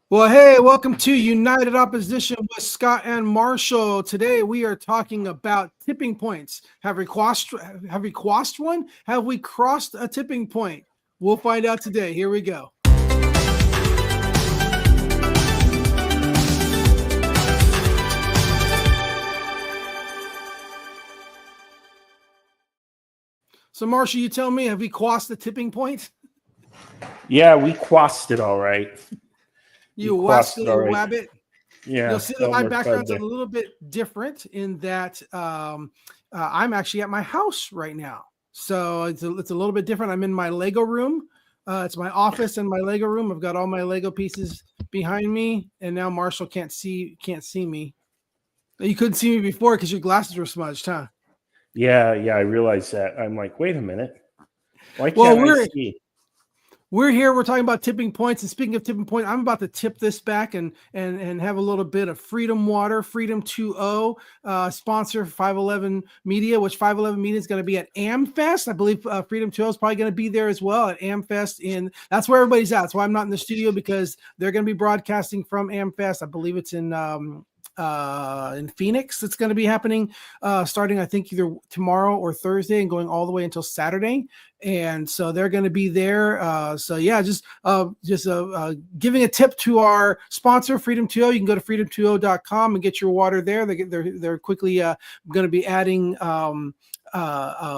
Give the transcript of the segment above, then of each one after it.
Well, hey, welcome to United Opposition with Scott and Marshall. Today we are talking about tipping points. Have we crossed one? Have we crossed a tipping point? We'll find out today. Here we go. So, Marshall, you tell me, have we crossed the tipping point? Yeah, we crossed it all right. You watched it, rabbit. Yeah. You'll see that my background's a little bit different in that I'm actually at my house right now. So it's a little bit different. I'm in my Lego room. It's my office and my Lego room. I've got all my Lego pieces behind me, and now Marshall can't see me. You couldn't see me before because your glasses were smudged, huh? Yeah, I realized that. I'm like, wait a minute. Why can't I see? We're here. We're talking about tipping points. And speaking of tipping points, I'm about to tip this back and have a little bit of Freedom Water, Freedom 2.0, sponsor 511 Media, which 511 Media is going to be at AmFest. I believe Freedom 2.0 is probably going to be there as well at AmFest. That's where everybody's at. That's why I'm not in the studio, because they're going to be broadcasting from AmFest. I believe it's in Phoenix. It's going to be happening starting, I think, either tomorrow or Thursday and going all the way until Saturday. And so they're going to be there. Just giving a tip to our sponsor, Freedom 2.0. You can go to freedom20.com and get your water there. They're quickly going to be adding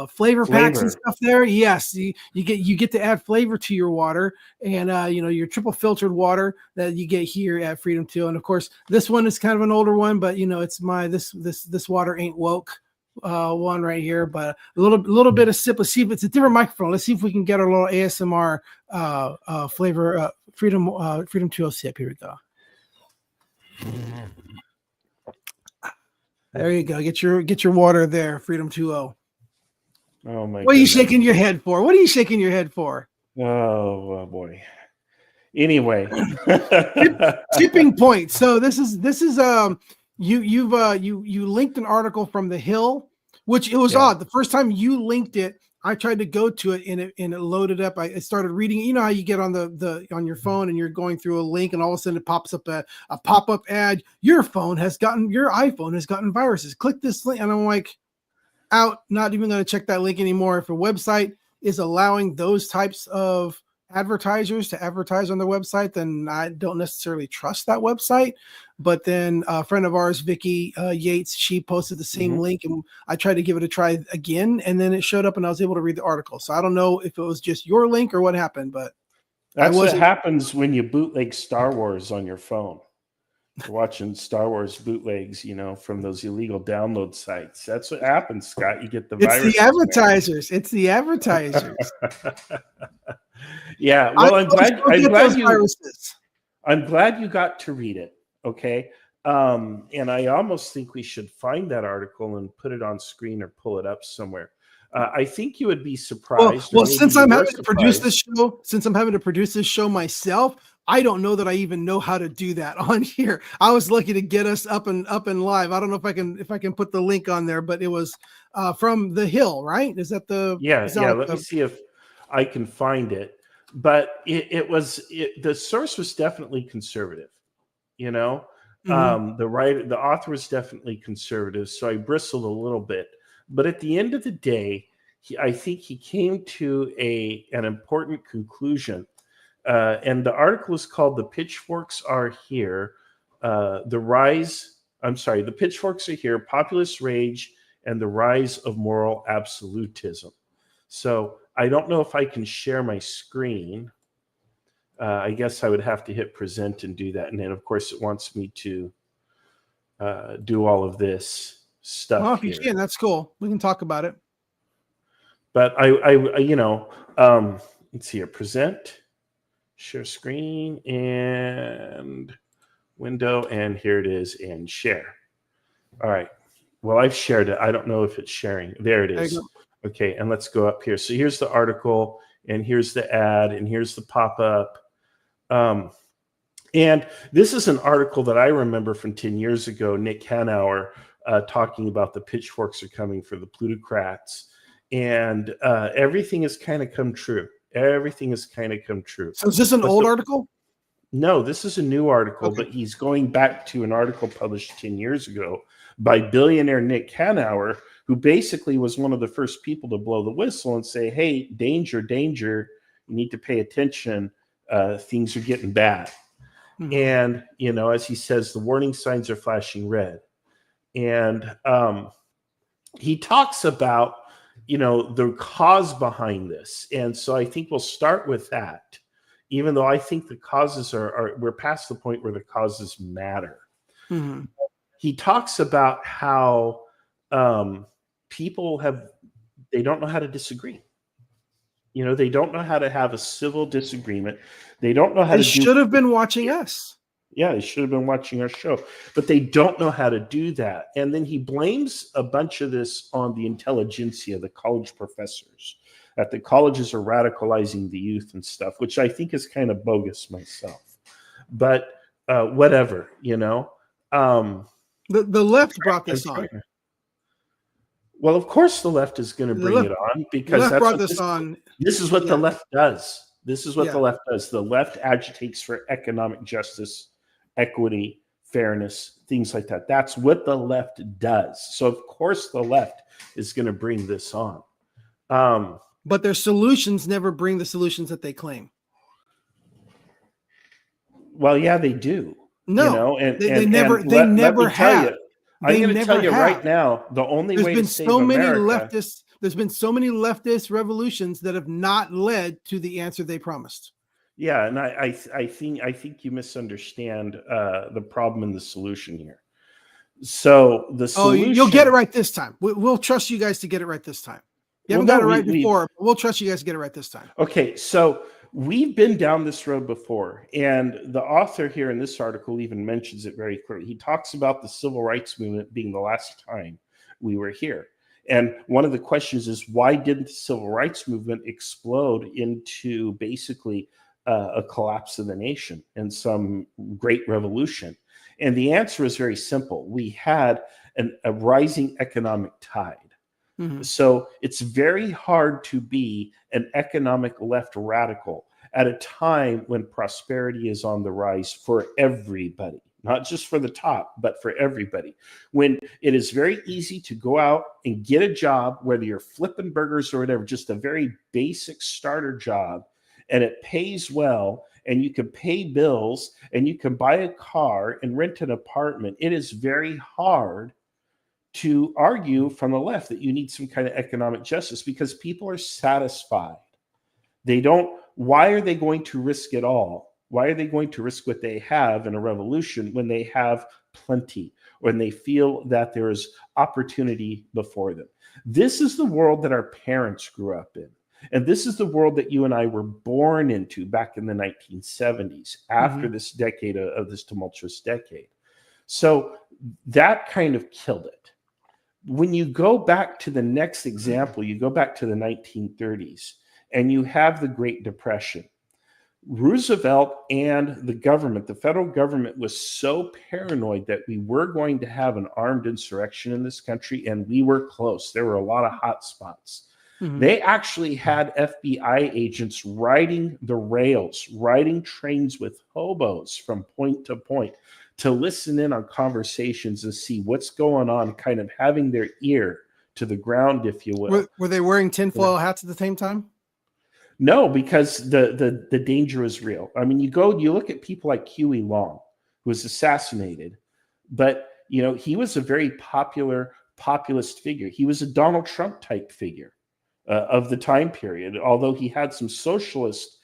flavor packs and stuff there. Yes, you get to add flavor to your water, and your triple filtered water that you get here at Freedom 2.0. And of course, this one is kind of an older one, but it's my this water ain't woke one right here. But a little bit of sip. Let's see if it's a different microphone. Let's see if we can get our little ASMR flavor Freedom 2.0 sip. Here we go. There you go. Get your water there, Freedom 2.0. Oh my! What are you shaking your head for? What are you shaking your head for? Oh boy. Anyway, tipping point. So this is you linked an article from The Hill, which it was odd. The first time you linked it, I tried to go to it and it loaded up. I started reading. You know how you get on on your phone and you're going through a link, and all of a sudden it pops up a pop-up ad. Your iPhone has gotten viruses. Click this link, and I'm like, out. Not even going to check that link anymore. If a website is allowing those types of advertisers to advertise on their website, then I don't necessarily trust that website. But then a friend of ours, Vicky Yates, she posted the same link, and I tried to give it a try again, and then it showed up and I was able to read the article. So I don't know if it was just your link or what happened, but that's what happens when you bootleg Star Wars on your phone. You're watching Star Wars bootlegs, from those illegal download sites. That's what happens, Scott. You get the virus. It's the advertisers. Yeah. Well, I'm glad you got to read it. Okay. And I almost think we should find that article and put it on screen or pull it up somewhere. I think you would be surprised. Well, since I'm having to produce this show myself, I don't know that I even know how to do that on here. I was lucky to get us up and live. I don't know if I can put the link on there, but it was from The Hill, right? Is that the? Yeah. Let me see if I can find it. But the source was definitely conservative. The author was definitely conservative. So I bristled a little bit. But at the end of the day, I think he came to an important conclusion. And the article is called "The Pitchforks Are Here." The pitchforks are here, populist rage, and the rise of moral absolutism. So I don't know if I can share my screen. I guess I would have to hit present and do that. And then, of course, it wants me to do all of this stuff. Well, if you can, that's cool. We can talk about it. But let's see here. Present. Share screen and window, and here it is, and share. All right. Well, I've shared it. I don't know if it's sharing. There it is. Okay, and let's go up here. So here's the article, and here's the ad, and here's the pop-up. And this is an article that I remember from 10 years ago, Nick Hanauer talking about the pitchforks are coming for the plutocrats. And everything has kind of come true. So is this an old article? No, this is a new article, Okay. but he's going back to an article published 10 years ago by billionaire Nick Hanauer, who basically was one of the first people to blow the whistle and say, hey, danger, danger, you need to pay attention. Things are getting bad. Mhm. And, you know, as he says, the warning signs are flashing red. And he talks about, you know, the cause behind this. And so I think we'll start with that, even though I think the causes we're past the point where the causes matter. Mhm. He talks about how people they don't know how to disagree. You know, they don't know how to have a civil disagreement. They don't know how They to do. should have been watching us. Yeah, they should have been watching our show, but they don't know how to do that. And then he blames a bunch of this on the intelligentsia, the college professors, that the colleges are radicalizing the youth and stuff, which I think is kind of bogus myself. But whatever, you know. The left brought this on. Well, of course, the left is going to The bring left, it on the because left that's brought what this on. this is what the Yeah. left does. This is what Yeah. the left does. The left agitates for economic justice, equity, fairness, things like that. That's what the left does. So, of course, the left is going to bring this on. But their solutions never bring the solutions that they claim. Well, yeah, they do. No, you know, they never have. I'm going to tell you right now, the only way to save America. There's been so many leftist revolutions that have not led to the answer they promised. Yeah, and I think you misunderstand the problem and the solution here. So the solution. You'll get it right this time. We'll trust you guys to get it right this time. You haven't got it right before, but we'll trust you guys to get it right this time. Okay, so we've been down this road before, and the author here in this article even mentions it very clearly. He talks about the civil rights movement being the last time we were here. And one of the questions is, why didn't the civil rights movement explode into basically a collapse of the nation and some great revolution? And the answer is very simple. We had a rising economic tide. Mm-hmm. So it's very hard to be an economic left radical at a time when prosperity is on the rise for everybody, not just for the top, but for everybody. When it is very easy to go out and get a job, whether you're flipping burgers or whatever, just a very basic starter job, and it pays well, and you can pay bills, and you can buy a car and rent an apartment. It is very hard to argue from the left that you need some kind of economic justice because people are satisfied. They don't. Why are they going to risk it all? Why are they going to risk what they have in a revolution when they have plenty, when they feel that there is opportunity before them? This is the world that our parents grew up in. And this is the world that you and I were born into back in the 1970s, after this decade of this tumultuous decade. So that kind of killed it. When you go back to the next example, you go back to the 1930s, and you have the Great Depression. Roosevelt and the government, the federal government, was so paranoid that we were going to have an armed insurrection in this country, and we were close. There were a lot of hot spots. Mm-hmm. They actually had FBI agents riding the rails, riding trains with hobos from point to point to listen in on conversations and see what's going on, kind of having their ear to the ground, if you will. Were they wearing tinfoil hats at the same time? No, because the danger is real. I mean, you look at people like Huey Long, who was assassinated, but you know, he was a very popular populist figure. He was a Donald Trump type figure of the time period, although he had some socialist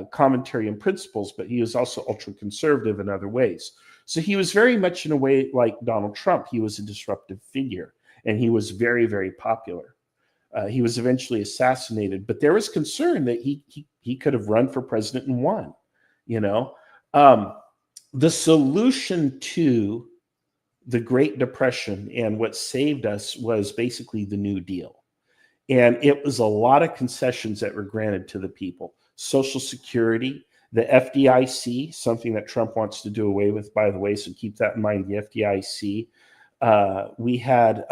commentary and principles, but he was also ultra conservative in other ways. So he was very much in a way like Donald Trump. He was a disruptive figure, and he was very, very popular. He was eventually assassinated, but there was concern that he could have run for president and won. You know, the solution to the Great Depression and what saved us was basically the New Deal. And it was a lot of concessions that were granted to the people. Social Security, the FDIC, something that Trump wants to do away with, by the way, so keep that in mind, the FDIC. We had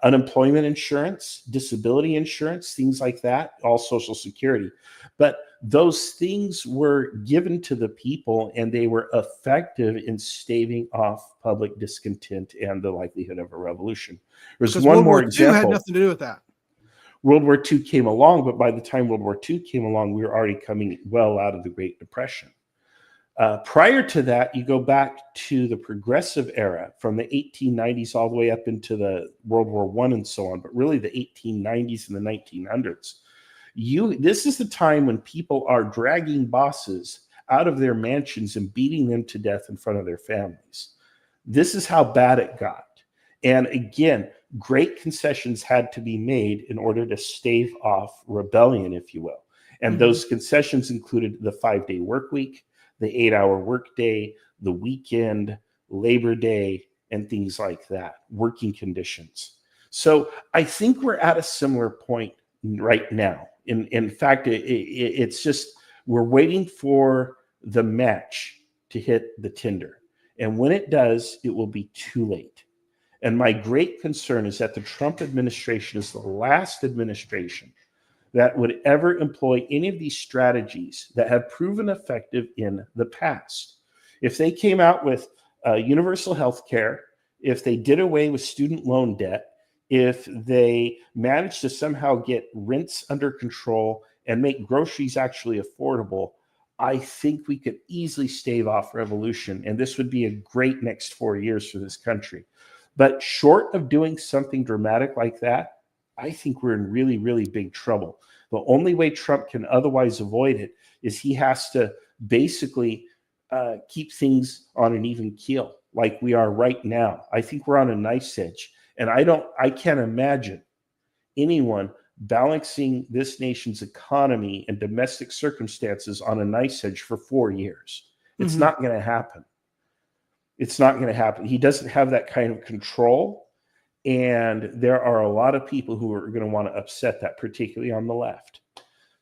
unemployment insurance, disability insurance, things like that, all Social Security. But those things were given to the people, and they were effective in staving off public discontent and the likelihood of a revolution. There's Because one World more War II had example. nothing to do with that. World War II came along, but by the time World War II came along, we were already coming well out of the Great Depression. Prior to that, you go back to the progressive era from the 1890s all the way up into the World War I and so on, but really the 1890s and the 1900s. This is the time when people are dragging bosses out of their mansions and beating them to death in front of their families. This is how bad it got. And again, great concessions had to be made in order to stave off rebellion, if you will. And those concessions included the 5-day work week, the 8-hour workday, the weekend, Labor Day, and things like that, working conditions. So I think we're at a similar point right now. In fact, it's just we're waiting for the match to hit the tinder. And when it does, it will be too late. And my great concern is that the Trump administration is the last administration that would ever employ any of these strategies that have proven effective in the past. If they came out with universal health care, if they did away with student loan debt, if they managed to somehow get rents under control and make groceries actually affordable, I think we could easily stave off revolution. And this would be a great next 4 years for this country. But short of doing something dramatic like that, I think we're in really, really big trouble. The only way Trump can otherwise avoid it is he has to basically keep things on an even keel like we are right now. I think we're on a knife's edge. And I can't imagine anyone balancing this nation's economy and domestic circumstances on a knife's edge for 4 years. It's not going to happen. It's not going to happen. He doesn't have that kind of control. And there are a lot of people who are going to want to upset that, particularly on the left.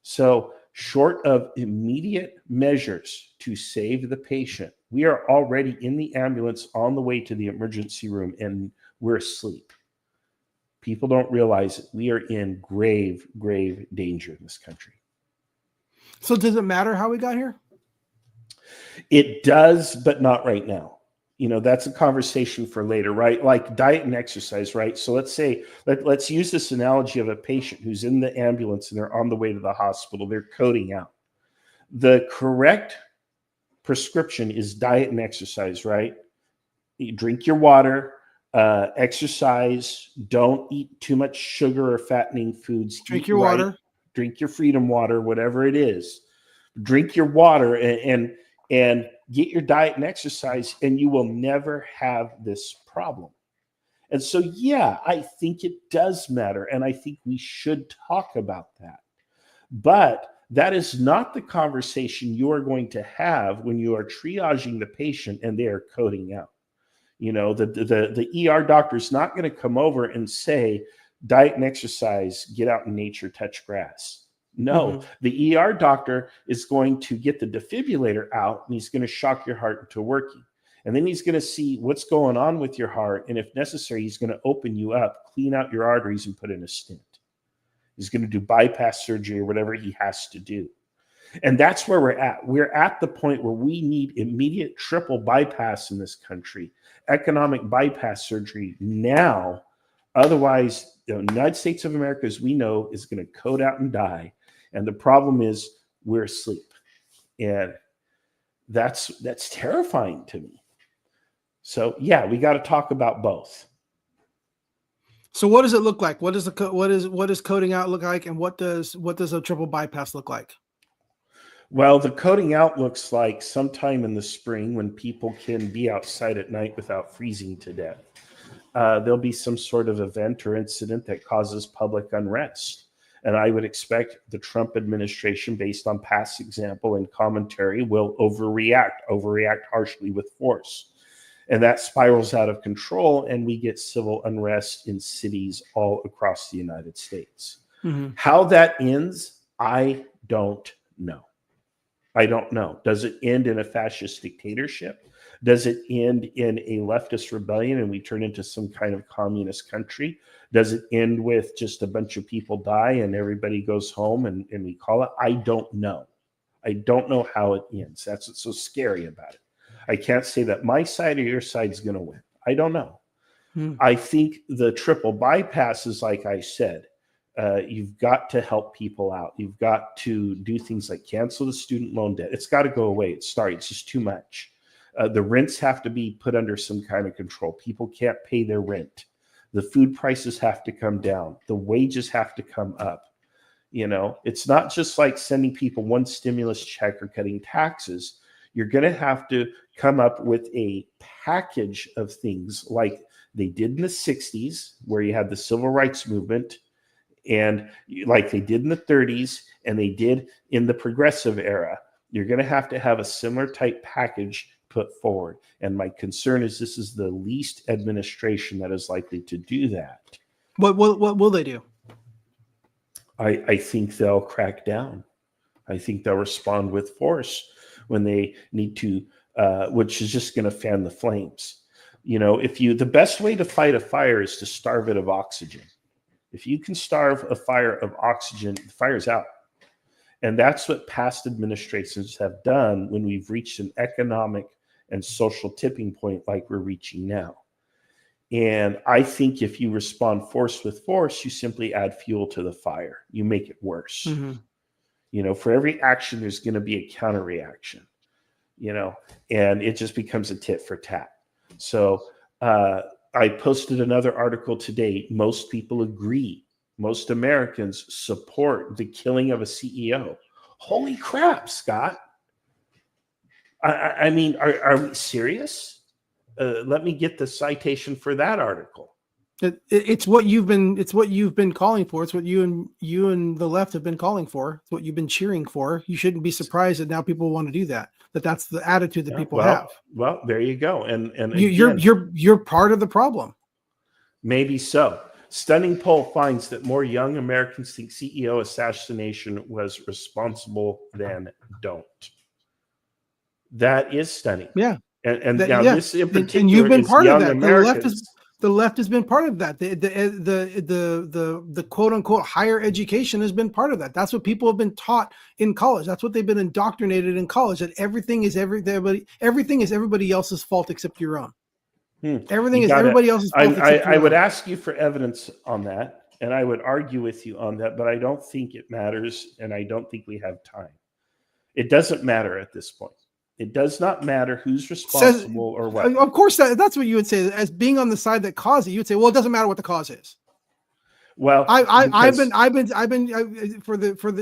So short of immediate measures to save the patient, we are already in the ambulance on the way to the emergency room, and we're asleep. People don't realize it. We are in grave, grave danger in this country. So does it matter how we got here? It does, but not right now. You know, that's a conversation for later, right? Like diet and exercise, right? So let's say, let's use this analogy of a patient who's in the ambulance and they're on the way to the hospital. They're coding out. The correct prescription is diet and exercise, right? You drink your water, exercise, don't eat too much sugar or fattening foods. Drink your water. Drink your freedom water, whatever it is. Drink your water and get your diet and exercise, and you will never have this problem. And so, yeah, I think it does matter, and I think we should talk about that. But that is not the conversation you are going to have when you are triaging the patient and they are coding out. You know, the ER doctor is not going to come over and say, diet and exercise, get out in nature, touch grass. No, the ER doctor is going to get the defibrillator out and he's going to shock your heart into working. And then he's going to see what's going on with your heart. And if necessary, he's going to open you up, clean out your arteries, and put in a stent. He's going to do bypass surgery or whatever he has to do. And that's where we're at. We're at the point where we need immediate triple bypass in this country, economic bypass surgery now. Otherwise, the United States of America, as we know, is going to code out and die. And the problem is we're asleep. And that's terrifying to me. So, yeah, we got to talk about both. So what does it look like? What is coding out look like, and what does a triple bypass look like? Well, the coding out looks like sometime in the spring when people can be outside at night without freezing to death. There'll be some sort of event or incident that causes public unrest. And I would expect the Trump administration, based on past example and commentary, will overreact harshly with force. And that spirals out of control, and we get civil unrest in cities all across the United States. How that ends, I don't know. I don't know. Does it end in a fascist dictatorship? Does it end in a leftist rebellion and we turn into some kind of communist country? Does it end with just a bunch of people die and everybody goes home and we call it? I don't know. I don't know how it ends. That's what's so scary about it. I can't say that my side or your side is going to win. I don't know. I think the triple bypass is, like I said, you've got to help people out. You've got to do things like cancel the student loan debt. It's got to go away. It's just too much. The rents have to be put under some kind of control. People can't pay their rent. The food prices have to come down. The wages have to come up. You know, it's not just like sending people one stimulus check or cutting taxes. You're going to have to come up with a package of things like they did in the 60s, where you had the civil rights movement, and like they did in the 30s, and they did in the progressive era. You're going to have a similar type package put forward. And my concern is this is the least administration that is likely to do that. What will they do? I think they'll crack down. I think they'll respond with force when they need to, which is just going to fan the flames. You know, the best way to fight a fire is to starve it of oxygen. If you can starve a fire of oxygen, the fire's out. And that's what past administrations have done when we've reached an economic and social tipping point like we're reaching now. And I think if you respond force with force, you simply add fuel to the fire. You make it worse. Mm-hmm. You know, for every action, there's going to be a counter reaction, you know, and it just becomes a tit for tat. So I posted another article today. Most people agree. Most Americans support the killing of a CEO. Holy crap, Scott. I mean, are we serious? Let me get the citation for that article. It's what you've been calling for. It's what you and the left have been calling for. It's what you've been cheering for. You shouldn't be surprised that now people want to do that. That's the attitude that people have. Well, there you go. And you're part of the problem. Maybe so. Stunning poll finds that more young Americans think CEO assassination was responsible than don't. That is stunning. Yeah. And now this in particular, and you've been part of that. Americans. The left has been part of that. The quote unquote higher education has been part of that. That's what people have been taught in college. That's what they've been indoctrinated in college, that everything is everybody else's fault except your own. Everything is everybody else's fault. I would ask you for evidence on that, and I would argue with you on that, but I don't think it matters, and I don't think we have time. It doesn't matter at this point. It does not matter who's responsible or what. Of course, that's what you would say. As being on the side that caused it, you would say, "Well, it doesn't matter what the cause is." Well, I've been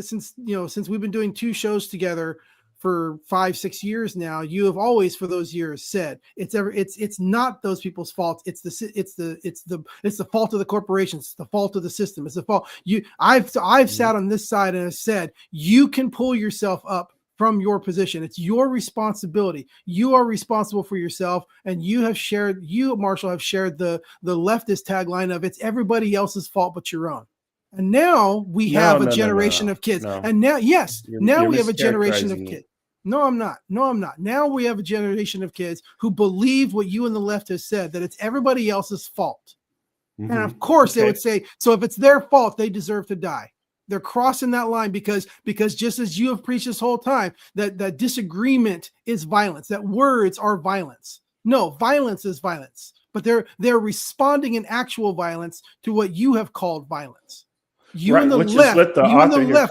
since we've been doing two shows together for 5-6 years now. You have always, for those years, said it's not those people's fault. It's the fault of the corporations. It's the fault of the system. It's the fault. I've sat on this side and have said you can pull yourself up from your position. It's your responsibility. You are responsible for yourself. And you, Marshall, have shared the leftist tagline of it's everybody else's fault but your own. And now we have a generation of kids. No. And now, yes, now we have a generation of kids. No, I'm not. Now we have a generation of kids who believe what you and the left has said, that it's everybody else's fault. Mm-hmm. And of course they would say, so if it's their fault, they deserve to die. They're crossing that line because just as you have preached this whole time, that disagreement is violence, that words are violence. No, violence is violence, but they're responding in actual violence to what you have called violence. You and the left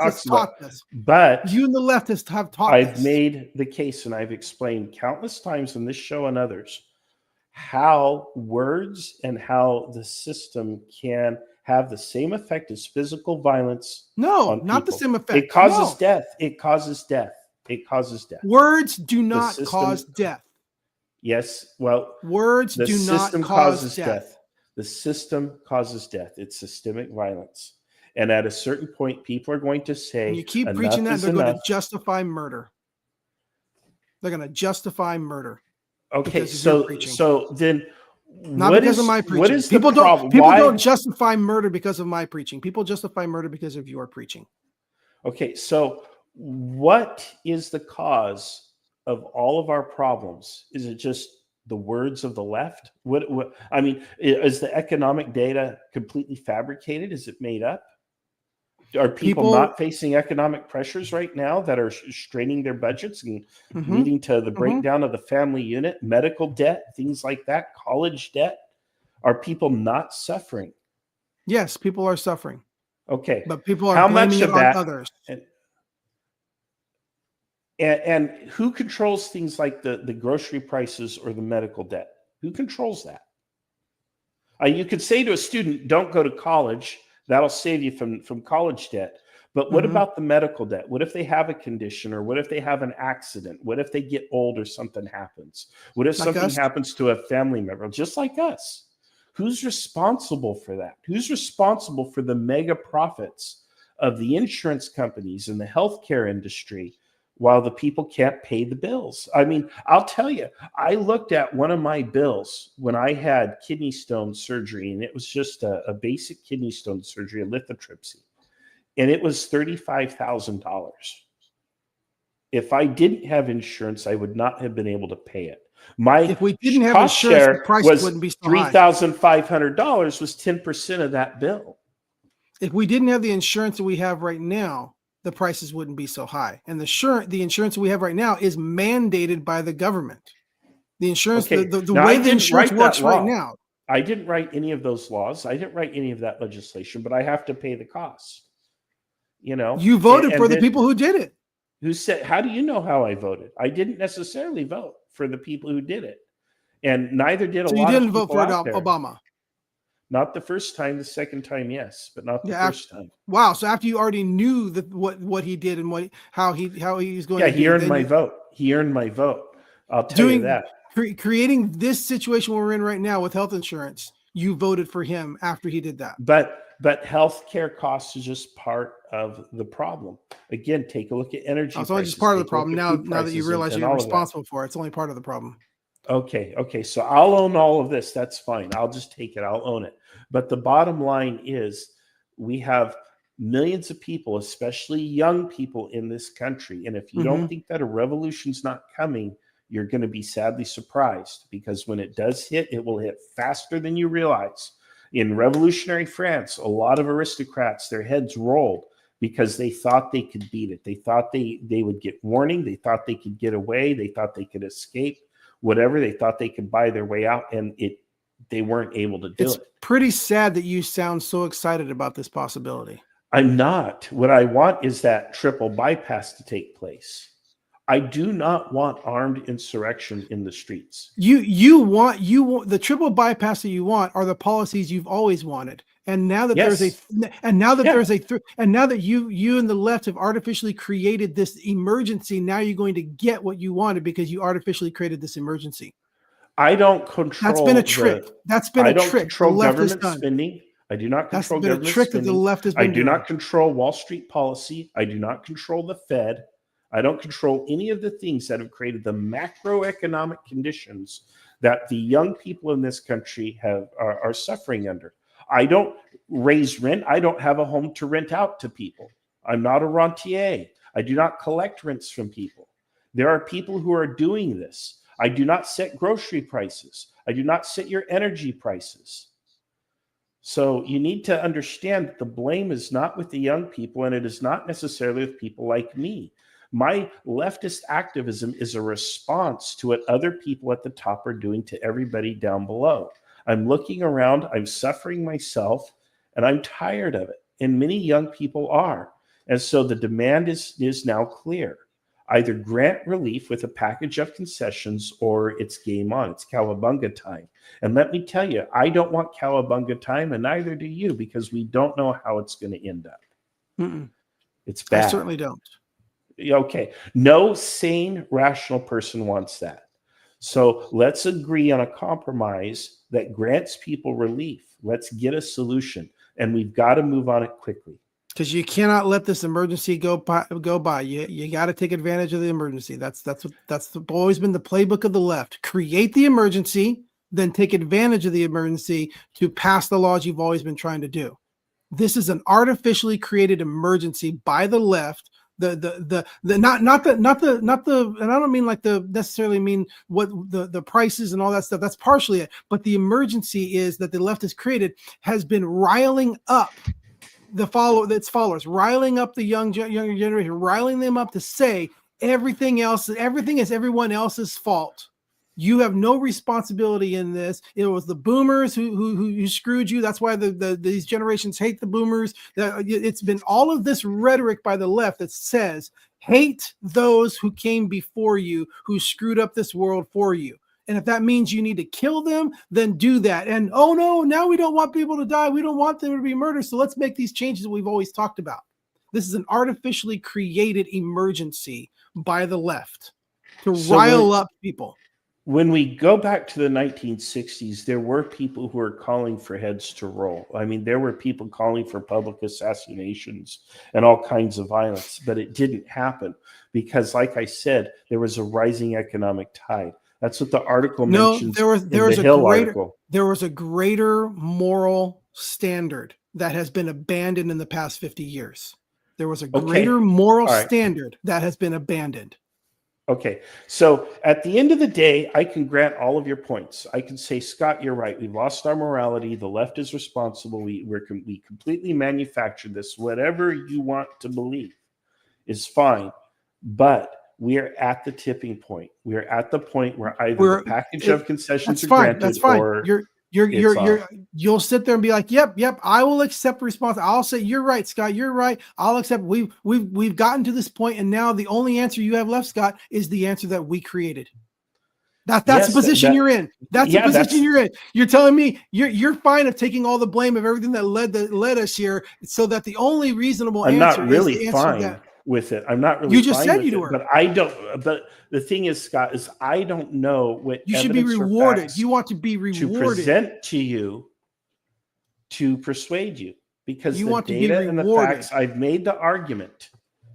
has taught this. But you and the left have taught this. I've made the case, and I've explained countless times on this show and others how words and how the system can have the same effect as physical violence. No, not the same effect. It causes death. It causes death. It causes death. Words do not cause death. Yes. Well, words do not cause death. The system causes death. It's systemic violence. And at a certain point, people are going to say, and you keep preaching that, they're going to justify murder. They're going to justify murder. Okay, so then not because of my preaching. What is people the problem? People don't justify murder because of my preaching. People justify murder because of your preaching. Okay, so what is the cause of all of our problems? Is it just the words of the left? What I mean, is the economic data completely fabricated? Is it made up? Are people People, not facing economic pressures right now that are straining their budgets and mhm, leading to the mhm. breakdown of the family unit, medical debt, things like that, college debt? Are people not suffering? Yes, people are suffering, Okay. but people are How blaming much it of on that? others. And who controls things like the grocery prices or the medical debt? Who controls that? You could say to a student, don't go to college. That'll save you from college debt. But what Mhm. about the medical debt? What if they have a condition, or what if they have an accident? What if they get old or something happens? What if Like something us. happens to a family member, just like us? Who's responsible for that? Who's responsible for the mega profits of the insurance companies and the healthcare industry while the people can't pay the bills? I mean, I'll tell you, I looked at one of my bills when I had kidney stone surgery, and it was just a basic kidney stone surgery, a lithotripsy, and it was $35,000. If I didn't have insurance, I would not have been able to pay it. My If we didn't have cost insurance, the share price was wouldn't be so high. $3,500, was 10% of that bill. If we didn't have the insurance that we have right now, the prices wouldn't be so high. And the insurance that we have right now is mandated by the government. The insurance, Okay. the Now, I way the didn't insurance write works that right law. now. I didn't write any of those laws. I didn't write any of that legislation, but I have to pay the costs. You know, You voted for the then people who did it. who said, how do you know how I voted? I didn't necessarily vote for the people who did it. And neither did a So you lot of didn't vote people for out there. Obama. Not the first time, the second time, yes, but not the Yeah, first time. Wow. So after you already knew that what he did and how he was going Yeah, to do, he earned then my you- vote. He earned my vote. I'll tell you that. creating this situation we're in right now with health insurance, you voted for him after he did that. But healthcare costs is just part of the problem. Again, take a look at energy It's only prices. just part of the take a look problem. at Now food that you prices realize and you're all of that. responsible for it, it's only part of the problem. Okay. So I'll own all of this. That's fine. I'll just take it. I'll own it. But the bottom line is we have millions of people, especially young people in this country. And if you don't think that a revolution's not coming, you're going to be sadly surprised, because when it does hit, it will hit faster than you realize. In revolutionary France, a lot of aristocrats, their heads rolled because they thought they could beat it. They thought they would get warning. They thought they could get away. They thought they could escape. Whatever, they thought they could buy their way out, and they weren't able to do It's it. pretty sad that you sound so excited about this possibility. I'm not. What I want is that triple bypass to take place. I do not want armed insurrection in the streets. You want the triple bypass that you want are the policies you've always wanted. And now that Yes. now that you and the left have artificially created this emergency, now you're going to get what you wanted because you artificially created this emergency. I don't control. That's been a trick. I don't control government spending. I do not control government spending. That's been a trick that the left has been I do not control Wall Street policy. I do not control the Fed. I don't control any of the things that have created the macroeconomic conditions that the young people in this country are suffering under. I don't raise rent. I don't have a home to rent out to people. I'm not a rentier. I do not collect rents from people. There are people who are doing this. I do not set grocery prices. I do not set your energy prices. So you need to understand that the blame is not with the young people, and it is not necessarily with people like me. My leftist activism is a response to what other people at the top are doing to everybody down below. I'm looking around, I'm suffering myself, and I'm tired of it. And many young people are. And so the demand is now clear. Either grant relief with a package of concessions, or it's game on. It's cowabunga time. And let me tell you, I don't want cowabunga time, and neither do you, because we don't know how it's going to end up. It's bad. I certainly don't. Okay. No sane, rational person wants that. So let's agree on a compromise that grants people relief. Let's get a solution, and we've got to move on it quickly. Because you cannot let this emergency go by. You got to take advantage of the emergency. That's always been the playbook of the left. Create the emergency, then take advantage of the emergency to pass the laws you've always been trying to do. This is an artificially created emergency by the left. the not the, and I don't mean like the necessarily mean what the prices and all that stuff. That's partially it, but the emergency is that the left has created has been riling up its followers, riling up the younger generation, riling them up to say everything is everyone else's fault. You have no responsibility in this. It was the boomers who screwed you. That's why these generations hate the boomers. It's been all of this rhetoric by the left that says hate those who came before you, who screwed up this world for you. And if that means you need to kill them, then do that. And oh no, now we don't want people to die. We don't want them to be murdered. So let's make these changes that we've always talked about. This is an artificially created emergency by the left to rile up people. When we go back to the 1960s, there were people who were calling for heads to roll. I mean, there were people calling for public assassinations and all kinds of violence, but it didn't happen because, like I said, there was a rising economic tide. That's what the article mentions. There was a greater moral standard that has been abandoned in the past 50 years. There was a greater moral standard that has been abandoned. Okay, so at the end of the day, I can grant all of your points. I can say, Scott, you're right. We've lost our morality. The left is responsible. We completely manufactured this. Whatever you want to believe is fine. But we are at the tipping point. We are at the point where either the package of concessions are granted, that's fine. or you'll sit there and be like, yep, I will accept responsibility. I'll say, you're right, Scott, you're right. I'll accept. We've gotten to this point, and now the only answer you have left, Scott, is the answer that we created. That's the position you're in. That's the position you're in. You're telling me you're fine of taking all the blame of everything that led us here, so that the only reasonable answer not really is the answer fine that with it. I'm not really. You just fine said with you it, were, but I don't. But the thing is, Scott, is I don't know what you should be rewarded. You want to be rewarded. To present to you to persuade you, because you the want data to be and the facts. I've made the argument.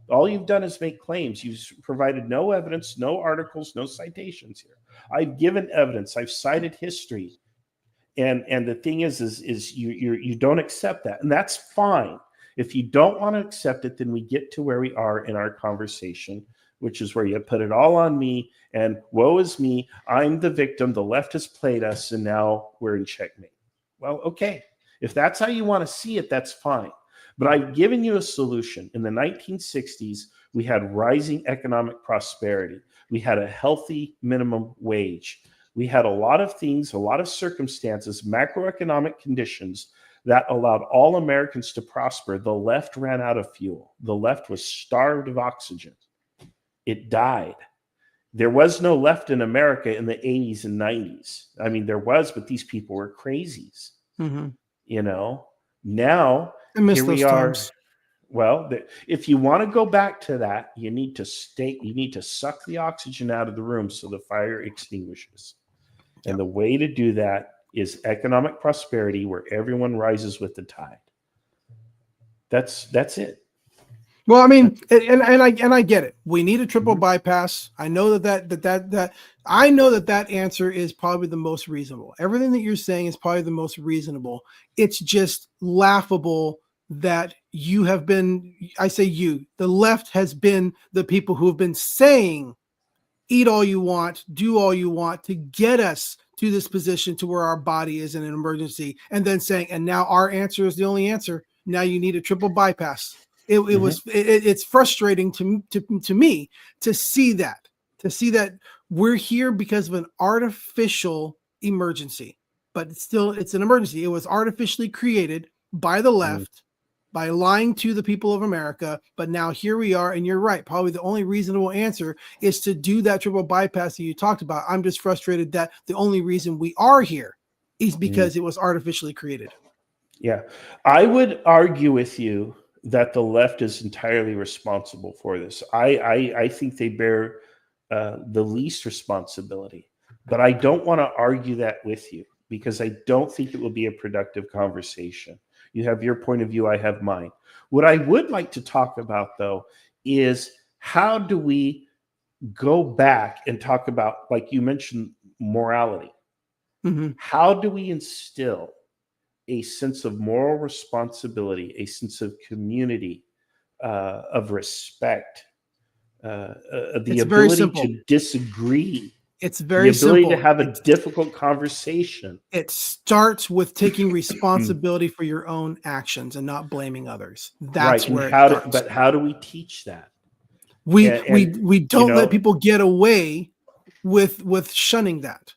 All you've done is make claims. You've provided no evidence, no articles, no citations here. I've given evidence. I've cited history, and the thing is you don't accept that, and that's fine. If you don't want to accept it, then we get to where we are in our conversation, which is where you put it all on me and woe is me. I'm the victim. The left has played us, and now we're in checkmate. Well, okay. If that's how you want to see it, that's fine. But I've given you a solution. In the 1960s, we had rising economic prosperity. We had a healthy minimum wage. We had a lot of things, a lot of circumstances, macroeconomic conditions that allowed all Americans to prosper. The left ran out of fuel. The left was starved of oxygen. It died. There was no left in America in the 80s and 90s. I mean, there was, but these people were crazies. Mm-hmm. You know, now here we are. Well, if you want to go back to that, you need to suck the oxygen out of the room so the fire extinguishes. Yep. And the way to do that is economic prosperity, where everyone rises with the tide. That's it. Well, I mean, and I get it. We need a triple bypass. I know that I know that answer is probably the most reasonable. Everything that you're saying is probably the most reasonable. It's just laughable that you have been, I say you, the left has been the people who have been saying, eat all you want, do all you want to get us to this position to where our body is in an emergency, and then saying, and now our answer is the only answer. Now you need a triple bypass. It's frustrating to me to see that we're here because of an artificial emergency, but it's an emergency. It was artificially created by the left, by lying to the people of America. But now here we are, and you're right. Probably the only reasonable answer is to do that triple bypass that you talked about. I'm just frustrated that the only reason we are here is because it was artificially created. Yeah. I would argue with you that the left is entirely responsible for this. I think they bear the least responsibility, but I don't want to argue that with you because I don't think it will be a productive conversation. You have your point of view, I have mine. What I would like to talk about, though, is how do we go back and talk about, like you mentioned, morality. Mm-hmm. How do we instill a sense of moral responsibility, a sense of community of respect, the It's very ability simple. to disagree, It's very the ability simple. to have a difficult conversation. It starts with taking responsibility for your own actions and not blaming others. That's Right. And where it starts. but how do we teach that? We And, don't let people get away with shunning that.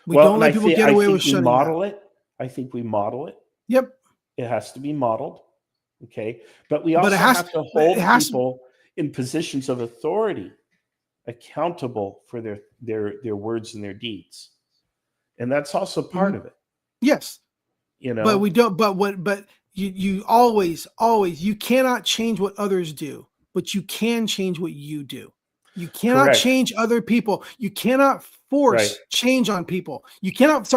We don't let people get away with shunning model that. it. I think we model it. Yep. It has to be modeled. Okay. But we But also it has have to but hold it has to- people in positions of authority accountable for their words and their deeds. And that's also part of it. Yes. You know, But we don't, but you always, you cannot change what others do, but you can change what you do. You cannot Correct. change other people. You cannot force Right. change on people. You cannot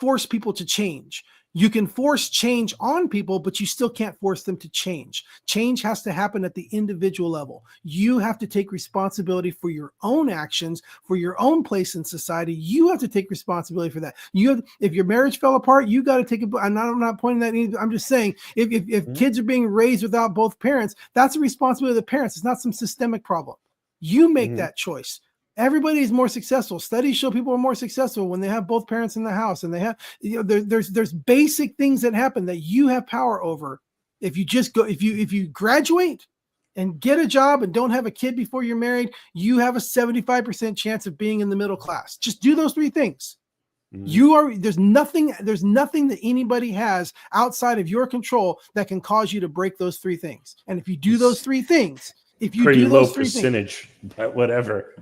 force people to change. You can force change on people, but you still can't force them to change. Change has to happen at the individual level. You have to take responsibility for your own actions, for your own place in society. You have to take responsibility for that. If your marriage fell apart, you got to take it. I'm not pointing that either. I'm just saying, if kids are being raised without both parents, that's a responsibility of the parents. It's not some systemic problem. You make that choice. Everybody is more successful. Studies show people are more successful when they have both parents in the house, and they have, there's basic things that happen that you have power over. If you just go, if you graduate and get a job and don't have a kid before you're married, you have a 75% chance of being in the middle class. Just do those three things. There's nothing that anybody has outside of your control that can cause you to break those three things. And if you do those three things, pretty low percentage, but whatever.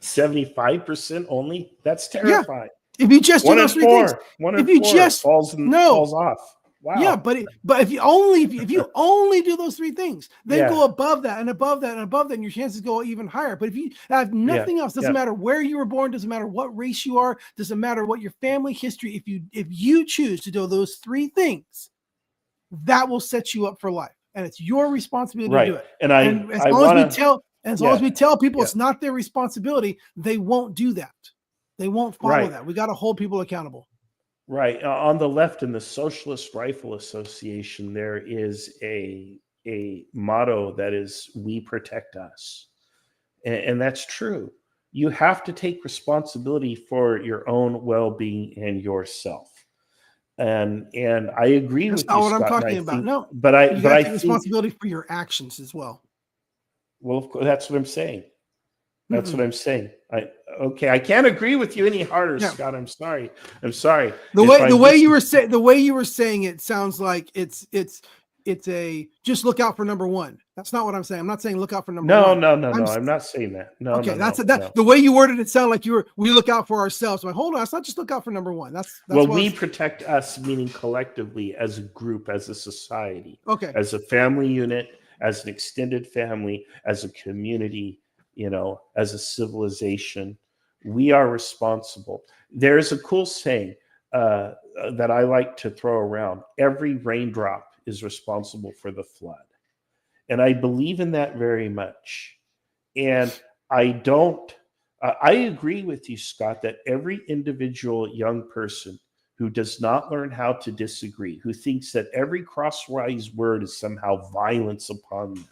75% only? That's terrifying. Yeah. If you just do those three things, if you just falls off. Wow. Yeah, but if you only do those three things, then go above that and above that and above that, and your chances go even higher. But if you have nothing else, doesn't matter where you were born, doesn't matter what race you are, doesn't matter what your family history. If you choose to do those three things, that will set you up for life. And it's your responsibility to do it. And as long as we tell people it's not their responsibility, they won't do that. They won't follow that. We got to hold people accountable. Right. On the left in the Socialist Rifle Association, there is a motto that is, "We protect us." And that's true. You have to take responsibility for your own well-being and yourself. And I agree with you. That's not what I'm talking about. No, but I take responsibility for your actions as well. Well, of course, that's what I'm saying. That's what I'm saying. I can't agree with you any harder, Scott. I'm sorry. The way you were saying it sounds like it's a just look out for number one. That's not what I'm saying. I'm not saying look out for number one. No. I'm not saying that. No. Okay, the way you worded it sounded like we look out for ourselves. I'm like, hold on, it's not just look out for number one. That's we protect us, meaning collectively as a group, as a society, as a family unit, as an extended family, as a community, as a civilization. We are responsible. There's a cool saying that I like to throw around. Every raindrop is responsible for the flood. And I believe in that very much. And I agree with you, Scott, that every individual young person who does not learn how to disagree, who thinks that every crosswise word is somehow violence upon them,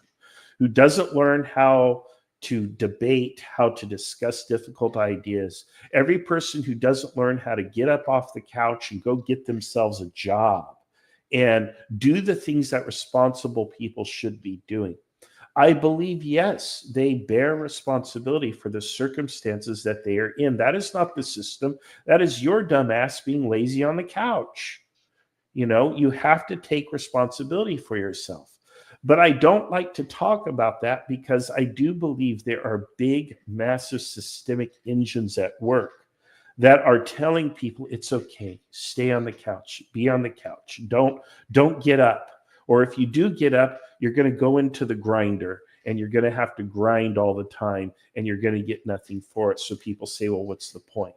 who doesn't learn how to debate, how to discuss difficult ideas, every person who doesn't learn how to get up off the couch and go get themselves a job and do the things that responsible people should be doing. I believe, yes, they bear responsibility for the circumstances that they are in. That is not the system. That is your dumbass being lazy on the couch. You have to take responsibility for yourself. But I don't like to talk about that because I do believe there are big, massive systemic engines at work that are telling people it's okay, stay on the couch, be on the couch, don't get up. Or if you do get up, you're going to go into the grinder and you're going to have to grind all the time and you're going to get nothing for it. So people say, well, what's the point?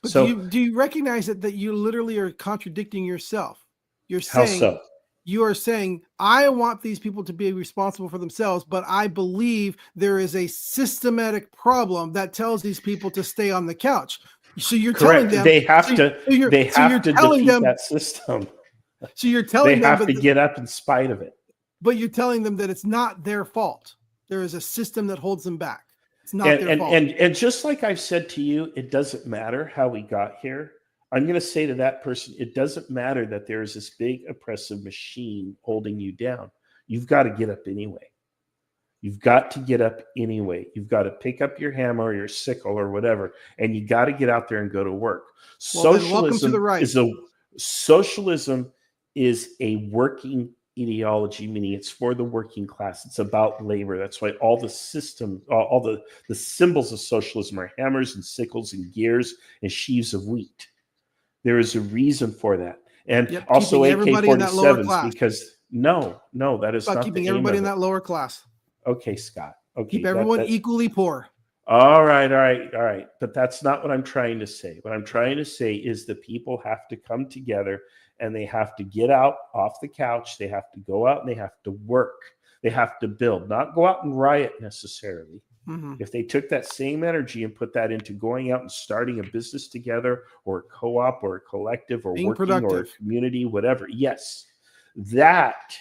But do you recognize that you literally are contradicting yourself? You're saying, how so? You are saying, I want these people to be responsible for themselves, but I believe there is a systematic problem that tells these people to stay on the couch. So you're telling them they have to defeat that system. So you're telling them they have to get up in spite of it. but you're telling them that it's not their fault. There is a system that holds them back. It's not their fault. And just like I've said to you, it doesn't matter how we got here. I'm going to say to that person, it doesn't matter that there is this big oppressive machine holding you down. You've got to get up anyway. You've got to get up anyway. You've got to pick up your hammer or your sickle or whatever, and you got to get out there and go to work. Well, welcome to the right. Socialism is a working ideology, meaning it's for the working class. It's about labor. That's why all the systems, all the symbols of socialism are hammers and sickles and gears and sheaves of wheat. There is a reason for that. And also AK-47s, because no, that is not keeping everybody in that lower class. Okay, Scott. Okay. Keep everyone equally poor. All right. But that's not what I'm trying to say. What I'm trying to say is the people have to come together and they have to get out off the couch. They have to go out and they have to work. They have to build, not go out and riot necessarily. Mm-hmm. If they took that same energy and put that into going out and starting a business together or a co-op or a collective or being working productive. Or a community, whatever. Yes, that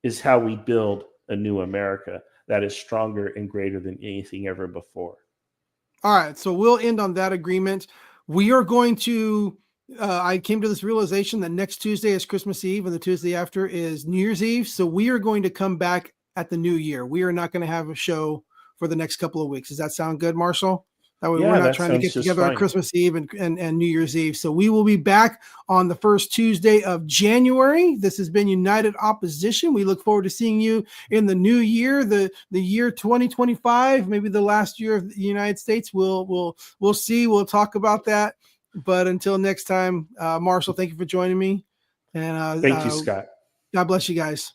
is how we build a new America that is stronger and greater than anything ever before. All right. So we'll end on that agreement. We are going to, I came to this realization that next Tuesday is Christmas Eve and the Tuesday after is New Year's Eve. So we are going to come back at the new year. We are not going to have a show for the next couple of weeks. Does that sound good, Marshall? That way we're not trying to get together on Christmas Eve and New Year's Eve. So we will be back on the first Tuesday of January. This has been United Opposition. We look forward to seeing you in the new year, the year 2025, maybe the last year of the United States. We'll see. We'll talk about that. But until next time, Marshall, thank you for joining me. And thank you, Scott. God bless you guys.